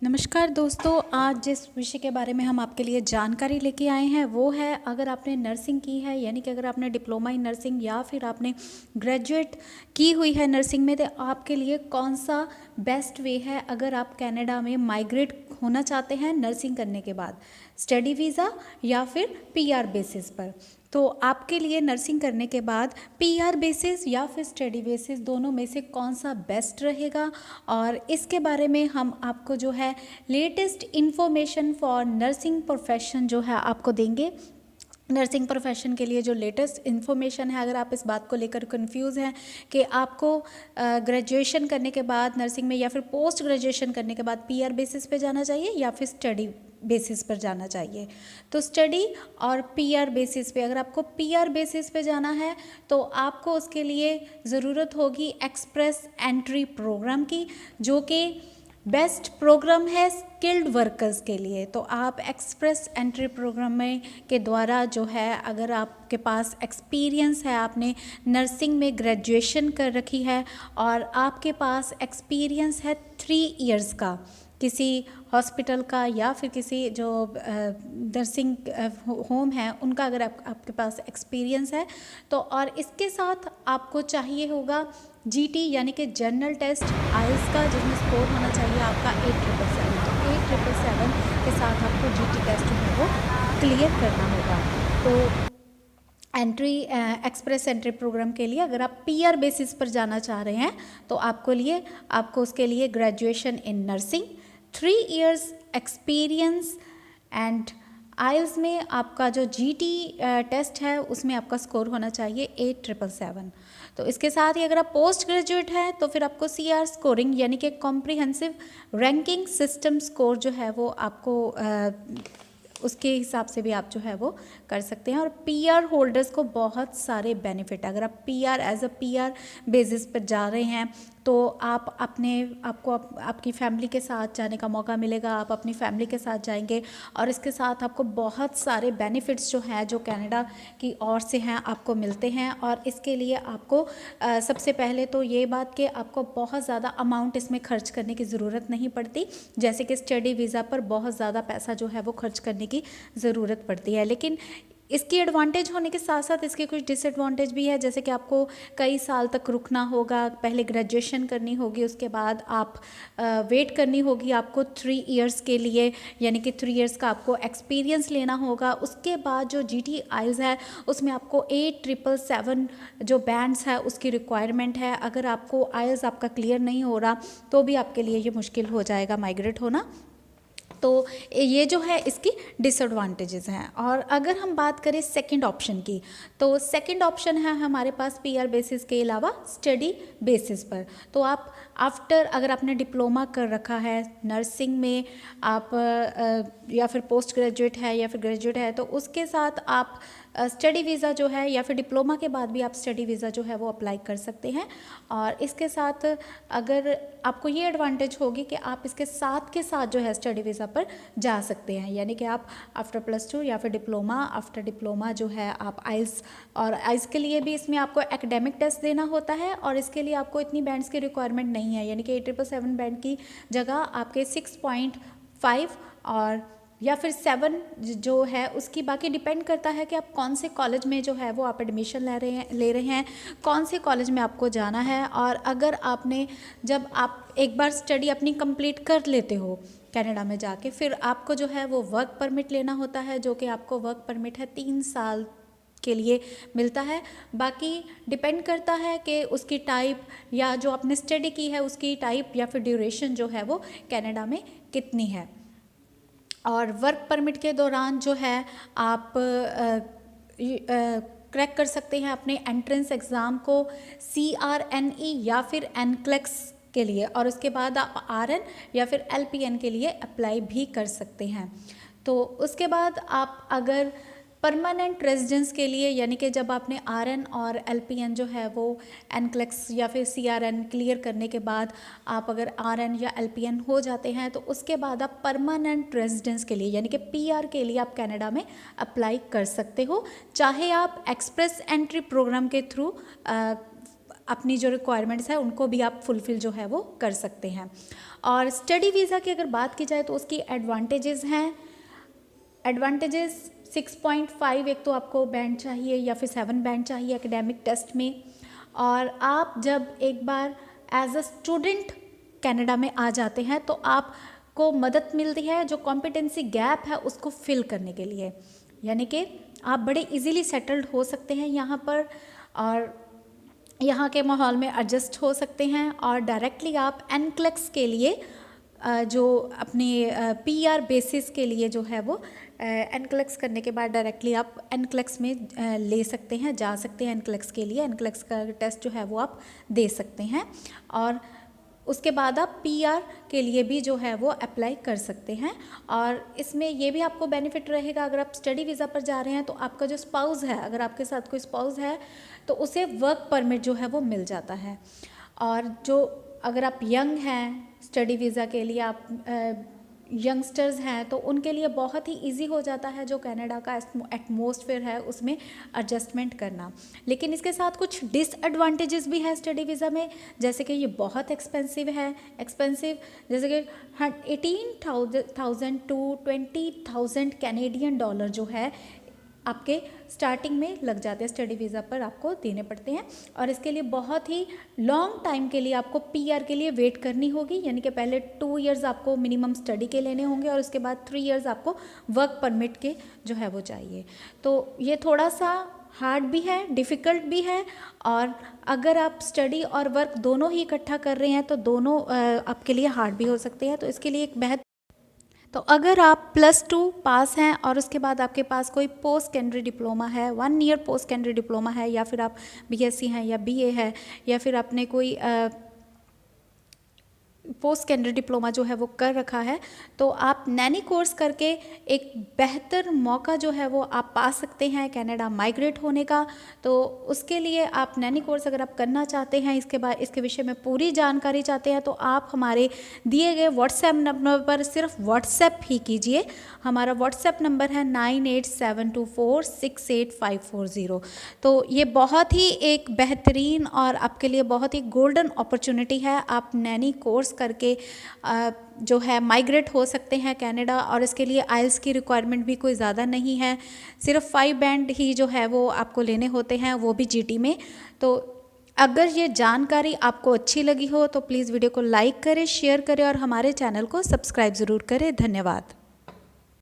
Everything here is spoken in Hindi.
नमस्कार दोस्तों, आज जिस विषय के बारे में हम आपके लिए जानकारी लेके आए हैं वो है, अगर आपने नर्सिंग की है यानी कि अगर आपने डिप्लोमा इन नर्सिंग या फिर आपने ग्रेजुएट की हुई है नर्सिंग में, तो आपके लिए कौन सा बेस्ट वे है अगर आप कनाडा में माइग्रेट होना चाहते हैं नर्सिंग करने के बाद, स्टडी वीज़ा या फिर पीआर बेसिस पर। तो आपके लिए नर्सिंग करने के बाद पीआर बेसिस या फिर स्टडी बेसिस दोनों में से कौन सा बेस्ट रहेगा, और इसके बारे में हम आपको जो है latest information for nursing profession जो है आपको देंगे। नर्सिंग प्रोफेशन के लिए जो लेटेस्ट इन्फॉर्मेशन है, अगर आप इस बात को लेकर कंफ्यूज हैं कि आपको ग्रेजुएशन करने के बाद नर्सिंग में या फिर पोस्ट ग्रेजुएशन करने के बाद पीआर बेसिस पे जाना चाहिए या फिर स्टडी बेसिस पर जाना चाहिए, तो स्टडी और पीआर बेसिस पे, अगर आपको पीआर बेसिस पे जाना है तो आपको उसके लिए ज़रूरत होगी एक्सप्रेस एंट्री प्रोग्राम की, जो कि बेस्ट प्रोग्राम है स्किल्ड वर्कर्स के लिए। तो आप एक्सप्रेस एंट्री प्रोग्राम में के द्वारा जो है, अगर आपके पास एक्सपीरियंस है, आपने नर्सिंग में ग्रेजुएशन कर रखी है और आपके पास एक्सपीरियंस है 3 इयर्स का किसी हॉस्पिटल का या फिर किसी जो नर्सिंग होम है उनका, अगर आपके पास एक्सपीरियंस है तो, और इसके साथ आपको चाहिए होगा जीटी यानी कि जनरल टेस्ट आइल्स का, जिसमें स्कोर होना चाहिए आपका 8777। तो 8777 के साथ आपको जीटी टेस्ट जो है वो क्लियर करना होगा। तो एंट्री एक्सप्रेस एंट्री प्रोग्राम के लिए अगर आप पीआर बेसिस पर जाना चाह रहे हैं तो आपको उसके लिए graduation in nursing, 3 years experience and आइल्स में आपका जो जीटी टेस्ट है उसमें आपका स्कोर होना चाहिए 8777। तो इसके साथ ही अगर आप पोस्ट ग्रेजुएट हैं तो फिर आपको सीआर स्कोरिंग यानी कि कॉम्प्रिहेंसिव रैंकिंग सिस्टम स्कोर जो है वो आपको उसके हिसाब से भी आप जो है वो कर सकते हैं। और पीआर होल्डर्स को बहुत सारे बेनिफिट, अगर आप PR as a PR basis पर जा रहे हैं तो आपकी फैमिली के साथ जाने का मौका मिलेगा, आप अपनी फैमिली के साथ जाएंगे और इसके साथ आपको बहुत सारे बेनिफिट्स जो हैं जो कनाडा की ओर से हैं आपको मिलते हैं। और इसके लिए आपको सबसे पहले तो ये बात कि आपको बहुत ज़्यादा अमाउंट इसमें खर्च करने की ज़रूरत नहीं पड़ती, जैसे कि स्टडी वीज़ा पर बहुत ज़्यादा पैसा जो है वो खर्च करने की ज़रूरत पड़ती है। लेकिन इसकी एडवांटेज होने के साथ साथ इसके कुछ डिसएडवांटेज भी है, जैसे कि आपको कई साल तक रुकना होगा, पहले ग्रेजुएशन करनी होगी, उसके बाद आप वेट करनी होगी आपको 3 इयर्स के लिए, यानी कि 3 इयर्स का आपको एक्सपीरियंस लेना होगा। उसके बाद जो जीटी आइल्स है उसमें आपको 8777 जो बैंड्स है उसकी रिक्वायरमेंट है। अगर आपको आइल्स आपका क्लियर नहीं हो रहा तो भी आपके लिए ये मुश्किल हो जाएगा माइग्रेट होना। तो ये जो है इसकी डिसएडवांटेजेस हैं। और अगर हम बात करें सेकंड ऑप्शन की, तो सेकंड ऑप्शन है हमारे पास पीआर बेसिस के अलावा स्टडी बेसिस पर। तो आप आफ्टर, अगर आपने डिप्लोमा कर रखा है नर्सिंग में, आप या फिर पोस्ट ग्रेजुएट है या फिर ग्रेजुएट है, तो उसके साथ आप स्टडी वीज़ा जो है, या फिर डिप्लोमा के बाद भी आप स्टडी वीज़ा जो है वो अप्लाई कर सकते हैं। और इसके साथ अगर आपको ये एडवांटेज होगी कि आप इसके साथ के साथ जो है स्टडी वीज़ा पर जा सकते हैं, यानी कि आप आफ्टर +2 या फिर डिप्लोमा, आफ्टर डिप्लोमा जो है आप आइल्स, और आइल्स के लिए भी इसमें आपको एकेडमिक टेस्ट देना होता है और इसके लिए आपको इतनी बैंड्स की रिक्वायरमेंट नहीं है, यानी कि 8777 बैंड की जगह आपके 6.5 और या फिर 7 जो है उसकी, बाकी डिपेंड करता है कि आप कौन से कॉलेज में जो है वो आप एडमिशन ले रहे हैं, कौन से कॉलेज में आपको जाना है। और अगर आपने, जब आप एक बार स्टडी अपनी कंप्लीट कर लेते हो कनाडा में जाके, फिर आपको जो है वो वर्क परमिट लेना होता है, जो कि आपको वर्क परमिट है 3 साल के लिए मिलता है। बाकी डिपेंड करता है कि उसकी टाइप, या जो आपने स्टडी की है उसकी टाइप या फिर ड्यूरेशन जो है वो कनाडा में कितनी है। और वर्क परमिट के दौरान जो है आप क्रैक कर सकते हैं अपने एंट्रेंस एग्ज़ाम को CRNE या फिर NCLEX के लिए, और उसके बाद आप RN या फिर LPN के लिए अप्लाई भी कर सकते हैं। तो उसके बाद आप अगर परमानेंट रेजिडेंस के लिए, यानी कि जब आपने RN और LPN जो है वो NCLEX या फिर CRN क्लियर करने के बाद आप अगर RN या LPN हो जाते हैं, तो उसके बाद आप परमानेंट रेजिडेंस के लिए यानी कि PR के लिए आप कनाडा में अप्लाई कर सकते हो, चाहे आप एक्सप्रेस एंट्री प्रोग्राम के थ्रू अपनी जो रिक्वायरमेंट्स है उनको भी आप फुलफ़िल जो है वो कर सकते हैं। और स्टडी वीज़ा की अगर बात की जाए तो उसकी एडवांटेजेस हैं। एडवांटेजेस 6.5 एक तो आपको बैंड चाहिए या फिर 7 बैंड चाहिए एकेडमिक टेस्ट में। और आप जब एक बार एज अ स्टूडेंट कनाडा में आ जाते हैं तो आपको मदद मिलती है जो कॉम्पिटेंसी गैप है उसको फिल करने के लिए, यानी कि आप बड़े इजीली सेटल्ड हो सकते हैं यहाँ पर और यहाँ के माहौल में एडजस्ट हो सकते हैं। और डायरेक्टली आप एनक्लेक्स के लिए जो अपने पीआर बेसिस के लिए जो है वो एनक्लेक्स करने के बाद डायरेक्टली आप एनक्लेक्स में ले सकते हैं, जा सकते हैं एनक्लेक्स के लिए। एनक्लेक्स का टेस्ट जो है वो आप दे सकते हैं और उसके बाद आप पीआर के लिए भी जो है वो अप्लाई कर सकते हैं। और इसमें ये भी आपको बेनिफिट रहेगा, अगर आप स्टडी वीज़ा पर जा रहे हैं तो आपका जो स्पाउस है, अगर आपके साथ कोई स्पाउस है तो उसे वर्क परमिट जो है वो मिल जाता है। और जो अगर आप यंग हैं स्टडी वीज़ा के लिए, आप यंगस्टर्स हैं तो उनके लिए बहुत ही इजी हो जाता है जो कनाडा का एटमॉस्फेयर है उसमें एडजस्टमेंट करना। लेकिन इसके साथ कुछ डिसएडवांटेजेस भी है स्टडी वीज़ा में, जैसे कि ये बहुत एक्सपेंसिव है। जैसे कि 18,000 टू 20,000 कैनेडियन डॉलर जो है आपके स्टार्टिंग में लग जाते हैं, स्टडी वीज़ा पर आपको देने पड़ते हैं। और इसके लिए बहुत ही लॉन्ग टाइम के लिए आपको पीआर के लिए वेट करनी होगी, यानी कि पहले 2 इयर्स आपको मिनिमम स्टडी के लेने होंगे और उसके बाद 3 इयर्स आपको वर्क परमिट के जो है वो चाहिए। तो ये थोड़ा सा हार्ड भी है, डिफ़िकल्ट भी है। और अगर आप स्टडी और वर्क दोनों ही इकट्ठा कर रहे हैं तो दोनों आपके लिए हार्ड भी हो सकते हैं। तो इसके लिए एक बेहतर, तो अगर आप +2 पास हैं और उसके बाद आपके पास कोई पोस्ट सेकेंडरी डिप्लोमा है, 1 ईयर पोस्ट सेकेंडरी डिप्लोमा है, या फिर आप बीएससी हैं या बीए है, या फिर आपने कोई पोस्ट सेकेंडरी डिप्लोमा जो है वो कर रखा है, तो आप नैनी कोर्स करके एक बेहतर मौका जो है वो आप पा सकते हैं कनाडा माइग्रेट होने का। तो उसके लिए आप नैनी कोर्स अगर आप करना चाहते हैं, इसके विषय में पूरी जानकारी चाहते हैं, तो आप हमारे दिए गए व्हाट्सएप नंबर पर सिर्फ व्हाट्सएप ही कीजिए। हमारा व्हाट्सएप नंबर है 9872468540। तो ये बहुत ही एक बेहतरीन और आपके लिए बहुत ही गोल्डन अपॉर्चुनिटी है। आप नैनी कोर्स करके जो है माइग्रेट हो सकते हैं कनाडा। और इसके लिए आइल्स की रिक्वायरमेंट भी कोई ज़्यादा नहीं है, सिर्फ 5 बैंड ही जो है वो आपको लेने होते हैं, वो भी जीटी में। तो अगर ये जानकारी आपको अच्छी लगी हो तो प्लीज़ वीडियो को लाइक करें, शेयर करें और हमारे चैनल को सब्सक्राइब ज़रूर करें। धन्यवाद।